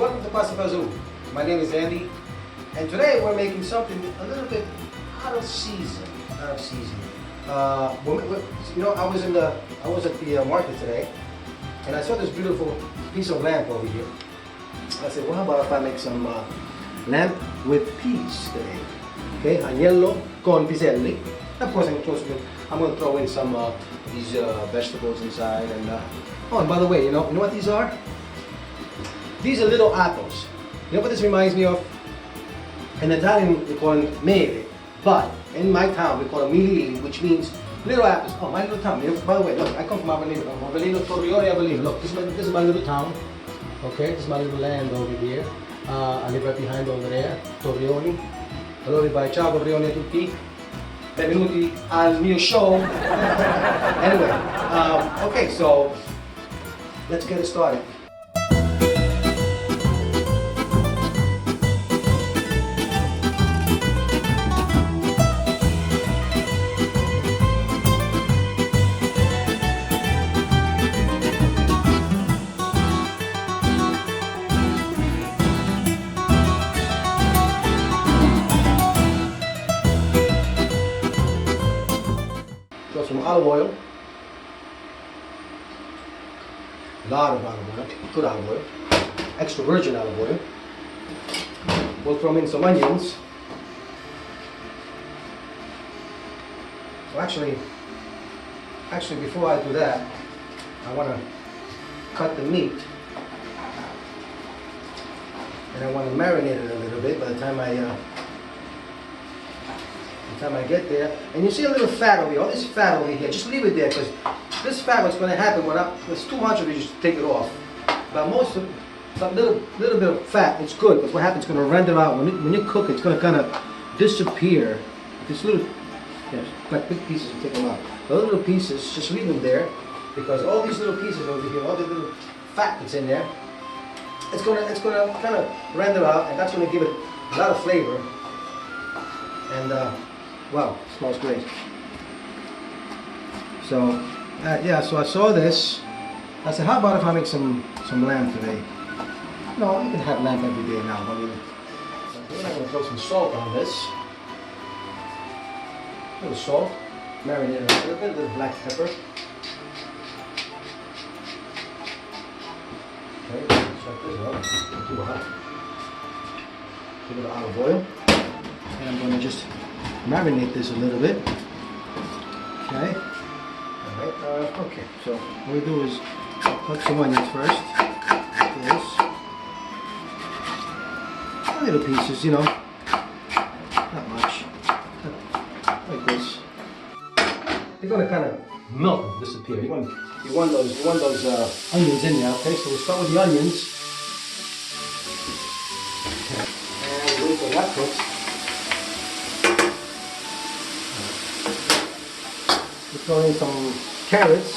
welcome to Fazool. My name is Andy, and today we're making something a little bit out of season. I was at the market today, and I saw this beautiful piece of lamb over here. I said, well, how about if I make some lamb with peas today? Okay, agnello con piselli. Of course, I'm going to throw in some these vegetables inside. And oh, and by the way, you know what these are? These are little apples. You know what this reminds me of? In Italian, we call them mele, but in my town, we call them milili, which means little apples. Oh, my little town. You know, by the way, look, I come from Avellino, Torrione, Avellino. Look, this is my little town. Okay, this is my little land over here. I live right behind over there, Torrione. Allora, bye, ciao Torrione a tutti. Benvenuti al mio show. Anyway, okay, so let's get it started. Throw some olive oil, a lot of olive oil, good olive oil, extra virgin olive oil. We'll throw in some onions. So actually before I do that, I want to cut the meat, and I want to marinate it a little bit by the time I get there. And you see a little fat over here, all this fat over here, just leave it there, because this fat, what's going to happen when there's too much of it, you just take it off. But most of a little bit of fat, it's good, because what happens, it's going to render out. When you cook it, it's going to kind of disappear. This little, yes, like big pieces, you take them out. The little pieces, just leave them there, because all these little pieces over here, all the little fat that's in there, it's going to kind of render out, and that's going to give it a lot of flavor. And wow, smells great. So yeah, so I saw this. I said, how about if I make some lamb today? No, you can have lamb every day now. I mean, I'm going to throw some salt on this. A little salt, marinate it a little bit, a little black pepper. Okay, check this out. Not too hot. A little olive oil, and I'm going to just marinate this a little bit. Okay. Alright, okay, so what we do is cut some onions first. Like this. Little pieces, you know. Not much. Like this. They're gonna kind of melt and disappear. You want those onions in there, okay? So we'll start with the onions. And wait for that cook. Throw in some carrots.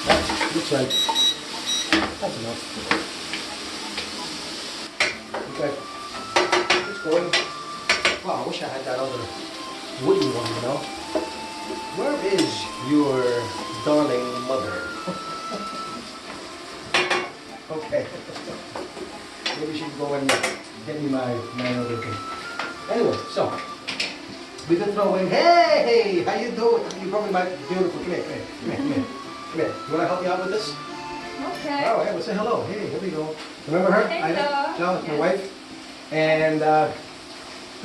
That looks like that's enough. Okay, it's going. Wow, I wish I had that other wooden one, you know. Where is your darling mother? Okay. Maybe she can go and get me my other thing. Anyway, so we can throw in, hey, how you doing? You probably might be beautiful. Come here. You want to help me out with this? Okay. All right, we'll say hello. Hey, here we go. Remember her? Hello. Ciao, it's my wife. And, all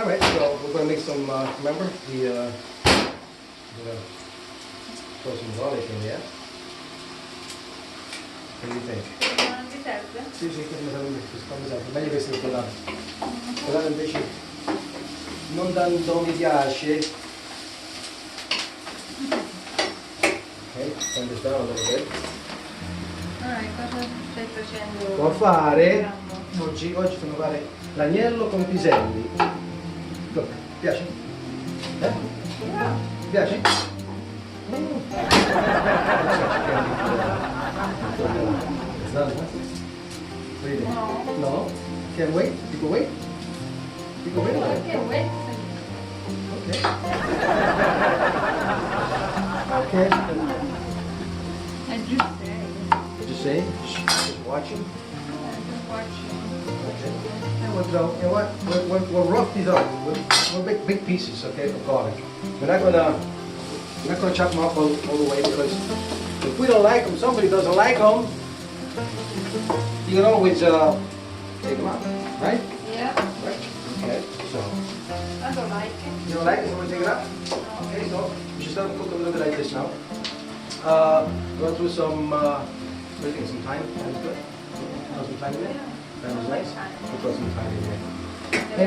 right, so we're going to make some, remember, we're going to throw some garlic in there. What do you think? Sì, meglio che sia quella. Quella invece non tanto mi piace. Ok, prendo this down a little bit. Cosa stai facendo? Può fare, oggi fanno fare l'agnello con piselli. Look, piace? Eh? Yeah. Ti piace? It's done, huh? What do you think? No. Can't wait? You can wait? You can wait? I can't wait. Okay. Okay. I just say. Just see? Just watching. Just watching. Okay. And we'll throw, you know what? We'll rough these up. We'll make big pieces, okay, of garlic. We're not gonna chop them up all the way because if we don't like them, somebody doesn't like them, you can always take them out, right? Yeah. Right. Okay. So I don't like it. you don't like it, so we take it out. Okay. So we should start to cook a little bit like this now. Go through some. What do you think? Some thyme? That is good. Throw some thyme in there. That was nice. We'll throw some thyme in there. It's a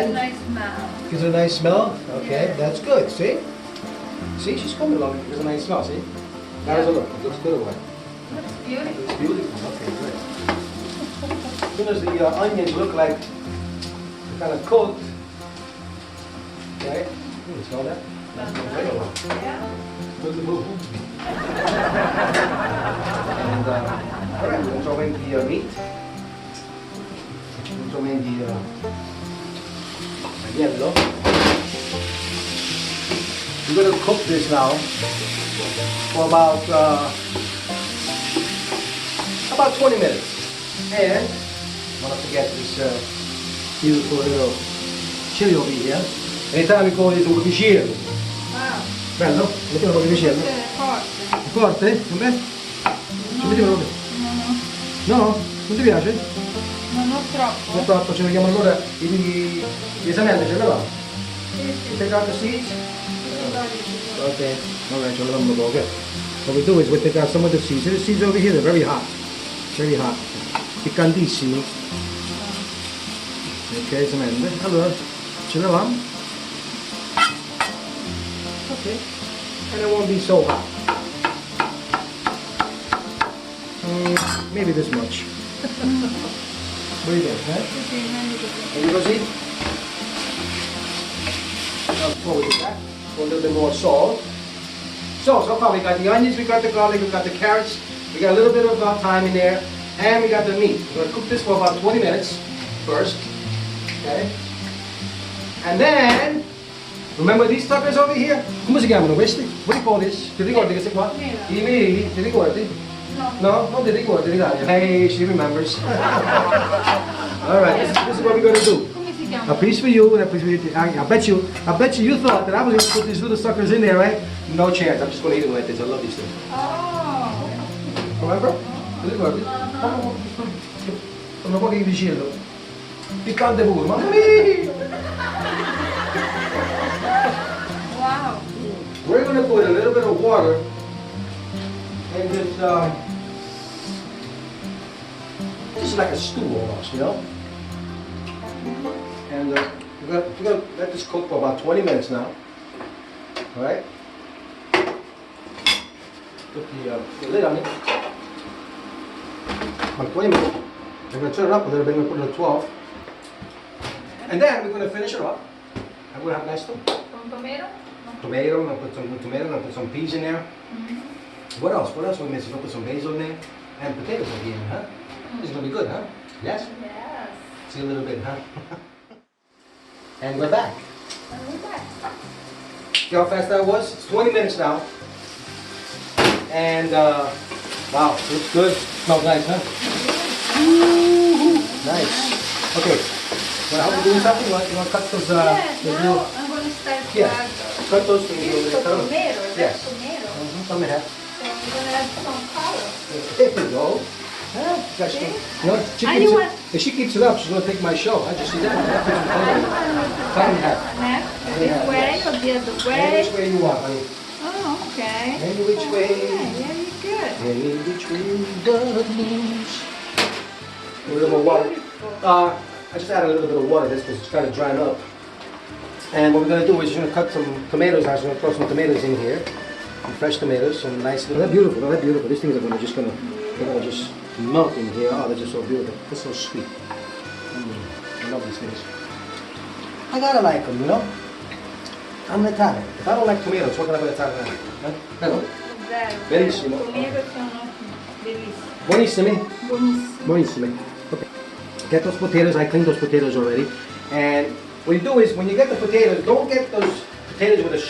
And nice smell. gives it a nice smell. Okay, that's good. See? See, she's coming along. It gives a nice smell. See? How does it look? It looks good or what? Looks beautiful. It's beautiful. Okay, good. As soon as the onions look like they're kind of cooked, okay? You smell that? That smells very well. Yeah. Good to move. And all right, we're gonna throw in the meat. We're gonna throw in the agnello. We're gonna cook this now for about 20 minutes. And don't forget this beautiful little chili over here. Anytime we call it un piselli. Wow. Bello? Mettiamo un po' di piselli. Questo è forte. Forte? Com'è? Ci mettiamo un po'. No? Non ti piace? Non ho troppo. Non troppo, ci vediamo allora gli esamelli, ce l'avamo. Sì, sì. Take out the seeds? Sì. Okay. Alright, ce l'avamo dopo. Okay. What we do is we take out some of the seeds. The seeds over here, they're very hot. Very hot. Piccantissimi. Ok, esamelli. Allora, ce l'avamo. Okay. And it won't be so hot. Maybe this much. What do you think, huh? Sì, sì, meglio così. Maybe così? Before we do that, a little bit more salt. So far we got the onions, we got the garlic, we got the carrots, we got a little bit of thyme in there, and we got the meat. We're going to cook this for about 20 minutes first. Okay? And then, remember these tuckers over here? Come si chiamano questi? What do you call this? Ti ricordi questi qua? I mirili, ti ricordi? No. No? Non ti ricordi l'Italia? Hey, she remembers. Alright, this is what we're going to do. Come si chiama? A piece for you and a piece for you. I bet you thought that I was going to put these little suckers in there, right? No chance. I'm just going to eat them like this. I love these things. Oh. Remember? Ti ricordi? Sono pochi vicino. Piccante pure, mamma mia! Wow. We're going to put a little bit of water in this, this is like a stew almost, you know? And we're gonna let this cook for about 20 minutes now. Alright? Put the lid on it. About 20 minutes. We're going to turn it up a little bit, we're going to put it at 12. And then we're going to finish it up. I'm going to have nice stew. Con tomato? Tomato, I'm going to put some tomato, I'm going to put some peas in there. What else? What else we missing? We'll put some basil in there. And potatoes at the end, huh? This is going to be good, huh? Yes? Yes. See a little bit, huh? And we're back. And we're back. See how fast that was? It's 20 minutes now. And, wow, looks good. Smells nice, huh? Nice. Okay. Want to help me doing something? You want to cut those, Yes, those now little... I'm going to start to Yeah. add Cut those things this over is there. tomato. Yes. That's tomato. Come here. So I'm going to add some color. There we go. Huh? Gosh, See? you know, she I keeps want- it, if she keeps it up, she's going to take my show. I just see that. Cut in half. Next, this way or the other way? Any which way you want, honey. Oh, okay. Any which way. Okay, very good. Any which way goes. A little more water. I just added a little bit of water just because it's kind of drying up. And what we're going to do is we're going to cut some tomatoes out. So we're going to throw some tomatoes in here. Some fresh tomatoes, some nice. They're beautiful. They're beautiful. These things are going to just melt in here. Oh, they're just so beautiful. They're so sweet. I love these things. I gotta like them, you know. I'm an Italian. If I don't like tomatoes, what can I put Italian? Huh? Hello. Zero. Benissimo. Tomato sono bellissimi. Buonissimi. Buonissimi. Buonissimi. Okay. Get those potatoes. I cleaned those potatoes already. And what you do is, when you get the potatoes, don't get those potatoes with a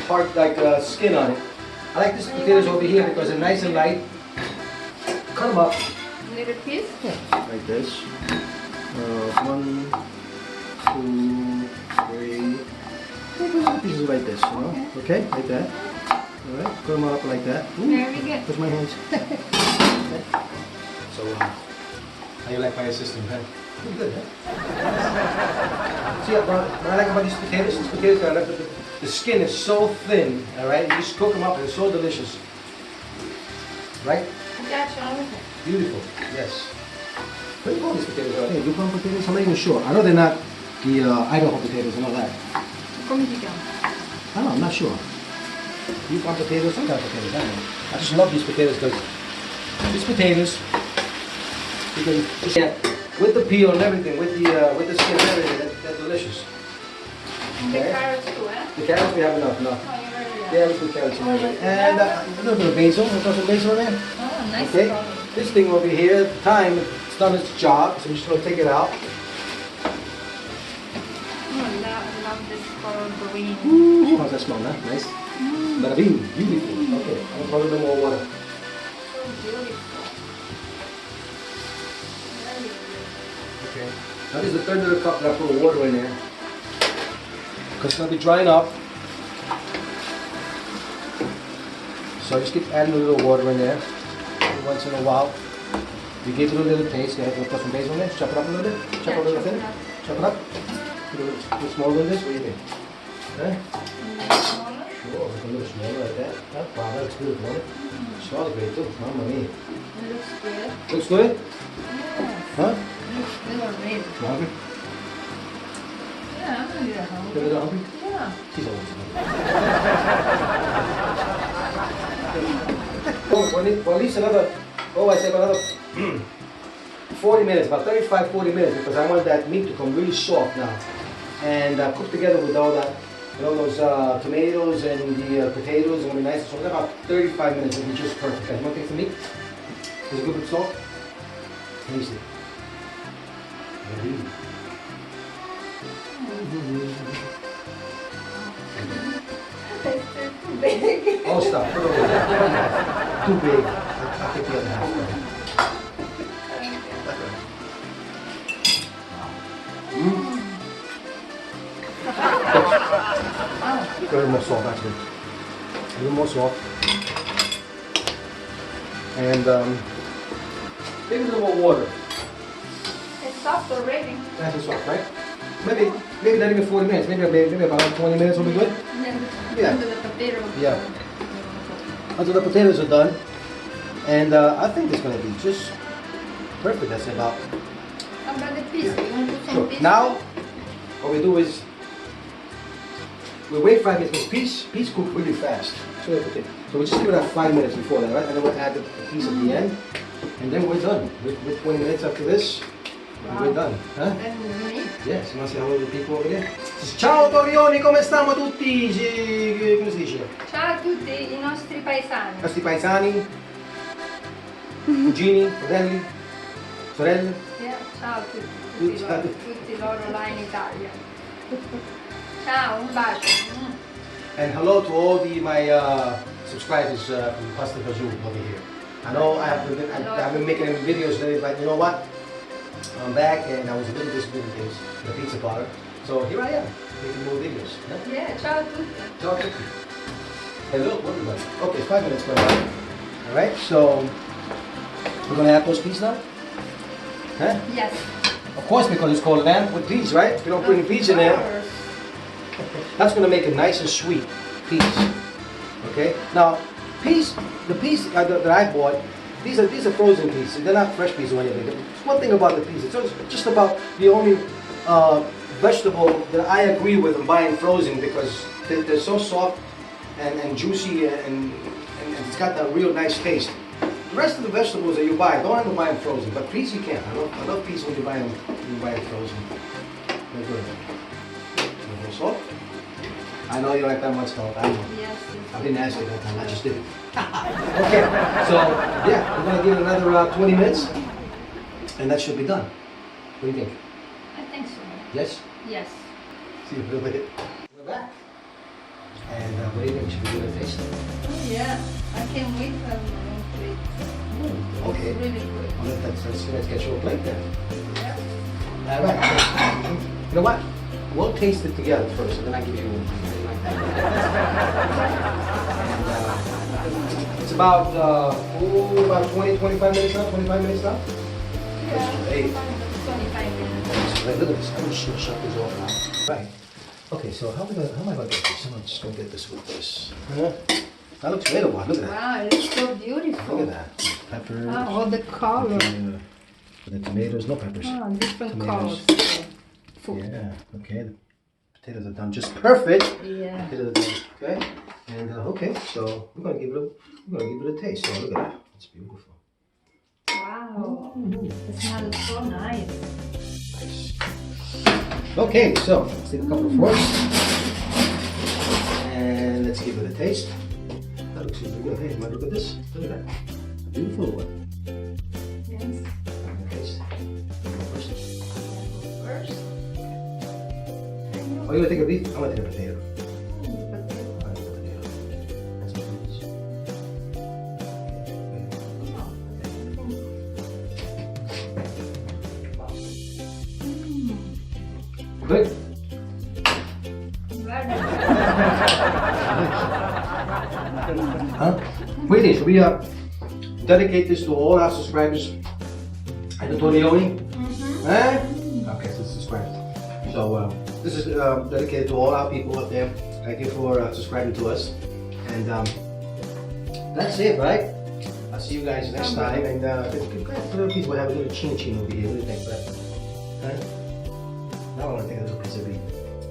hard like skin on it. I like these potatoes over here because they're nice and light. cut them up. Little piece. Yeah, like this. 1, 2, 3. Pieces like this, you know? Okay, like that. Alright, cut them up like that. Very good. Push my hands. Okay. So, how you like my assistant, huh? Pretty good, huh? See, what I like about these potatoes, the skin is so thin, alright? You just cook them up and it's so delicious. Right? Piacciono? Beautiful, yes. Where do you call these potatoes? Hey, you call them potatoes? I'm not even sure. I know they're not the Idaho potatoes and all that. Come si chiama? I don't know, I'm not sure. Yukon potatoes, some kind of potatoes, I don't know. I just love these potatoes because these potatoes, you can just get with the peel and everything, with the skin and everything, they're delicious. The carrots too, eh? The carrots we have enough, no. Oh, you already have. Yeah, we put carrots in there. And a little bit of basil, we'll put some basil in there. Oh, nice. Okay, problem. this thing over here, at the time, it's done its job, so I'm just going to take it out. Oh, I love this color green. Ooh, how's that smell, huh? Nice. Bada bing, beautiful. Okay, I'm going to put a little more water. So beautiful. Very good. Okay. Now this is the third little cup that I put of water in there. Because it's going to be drying up. So I just keep adding a little water in there. Every once in a while. You give it a little taste. You have to put some basil in there. Chop it up a little bit. Chop it a little thin. Chop it up. Put a little smaller than this. What do you think? Okay? Smaller? Sure, a little smaller like that. Wow, that looks beautiful. It smells great too. Mamma mia. It looks good. Looks good? Yes. Huh? Looks good already. You hungry? Yeah, I'm a little You a hungry. little hungry? Yeah. She's always hungry. Oh, well, at least another, I say another 40 minutes, about 35, 40 minutes, because I want that meat to come really soft now. And cook together with all that, those tomatoes and the potatoes, and be nice. So about 35 minutes will be just perfect. Guys, you want to take some meat? Is it good with salt? Taste it. Very good. It's too big. Oh, stop. Put it over there. Too big. I'll take the other half. A little more salt, that's good. A little more salt. And maybe a little more water. It's soft already. Nice and soft, right? Maybe not even 40 minutes. Maybe about 20 minutes will be good. And then Yeah. under the potato. Yeah. Until the potatoes are done. And I think it's going to be just perfect. That's about. How about the piece? You want to put some Sure. piece? Now, what we do is we wait 5 minutes because peas cook really fast. So we just give it 5 minutes before that, right? And then we'll add the piece at the end. And then we're done. With 20 minutes after this, we're done. Huh? And meat. Yes, you want to say hello to the people over there? Ciao Torioni, come stiamo tutti? Come si dice? Ciao a tutti i nostri paesani. I nostri paesani, cugini, fratelli, sorelle. Yeah, ciao a Tutti. tutti loro là in Italia. Ciao, un bacio. And hello to all my subscribers from Pasta Fazool over here. I know I've been making videos lately, but you know what? I'm back and I was a little disappointed with the pizza parlor. So here I am, making more videos. Huh? Yeah, ciao a tutti. Ciao a tutti. Hello, everybody. Okay, 5 minutes going on. Alright, so we're gonna add those peas now? Huh? Yes. Of course, because it's called lamb with peas, right? If you don't put any peas in there, that's going to make it nice and sweet. Peas. Okay? Now, peas, the peas that I bought, these are frozen peas. They're not fresh peas or anything. It's one thing about the peas. It's just about the only vegetable that I agree with in buying frozen because they're so soft and juicy and it's got that real nice taste. The rest of the vegetables that you buy, don't have to buy them frozen, but peas you can. I love peas when you buy them frozen. They're good. A little salt. I know you like that much salt. I know. Yes. I didn't ask you that time. I just did it. Okay. So yeah, we're gonna give it another 20 minutes, and that should be done. What do you think? I think so. Yes. Yes. See you with it. We're back. And what do you think? Should we do a taste? Oh yeah. I can't wait for it. Okay. Okay. really good. Well, let's get you a plate then. Yep. All right. You know what? We'll taste it together first, and then I give you. It's about 20-25 minutes now. 25 minutes now. Yeah. Great. 25 minutes. Right, look at this. I'm just gonna shut this off now. Right. Okay, so how am I gonna get this? I'm just gonna get this with this. That looks great. Look at that. Wow, it looks so beautiful. Look at that. Peppers. Ah, all the color. The tomatoes, no peppers. Ah, different Tomatoes. colors. Food. Yeah. Okay. The potatoes are done just perfect. Yeah. Potatoes are done. Okay. And okay, so we're gonna give it a taste. So look at that. It's beautiful. Wow. It smells so nice. Nice. Okay, so let's take a couple of forks and let's give it a taste. That looks really good. Hey, look at this. Look at that. A beautiful one. Yes. Taste. First. First. Oh, you want to take a beef? I'm going to take a potato. Potato. I'll take a potato. That's what it is. Good. Very Huh? Wait, should we dedicate this to all our subscribers? And Antonioni? Okay, so subscribers. So this is dedicated to all our people out there. Thank you for subscribing to us. And that's it, right? I'll see you guys next time. And please, we'll have a little chin over here. What do you think, Brett? Huh? Now I want to take a little piece of beef.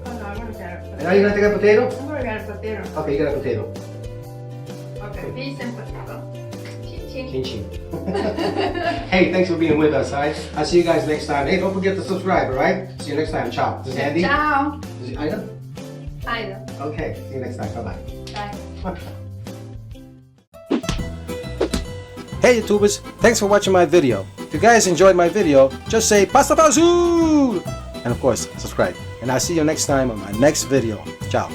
Oh no, I'm gonna get a And potato. are you going to take a potato? I'm gonna get a potato. Okay, you got a potato. Okay, peas and potato. Chin Chin chin. Hey, thanks for being with us, alright? I'll see you guys next time. Hey, don't forget to subscribe, alright? See you next time. Ciao. This is Andy. Ciao. This is Ida. Ida. Okay, see you next time. Bye-bye. Bye. Hey YouTubers, thanks for watching my video. If you guys enjoyed my video, just say Pasta Fazool! And of course, subscribe. And I'll see you next time on my next video. Ciao.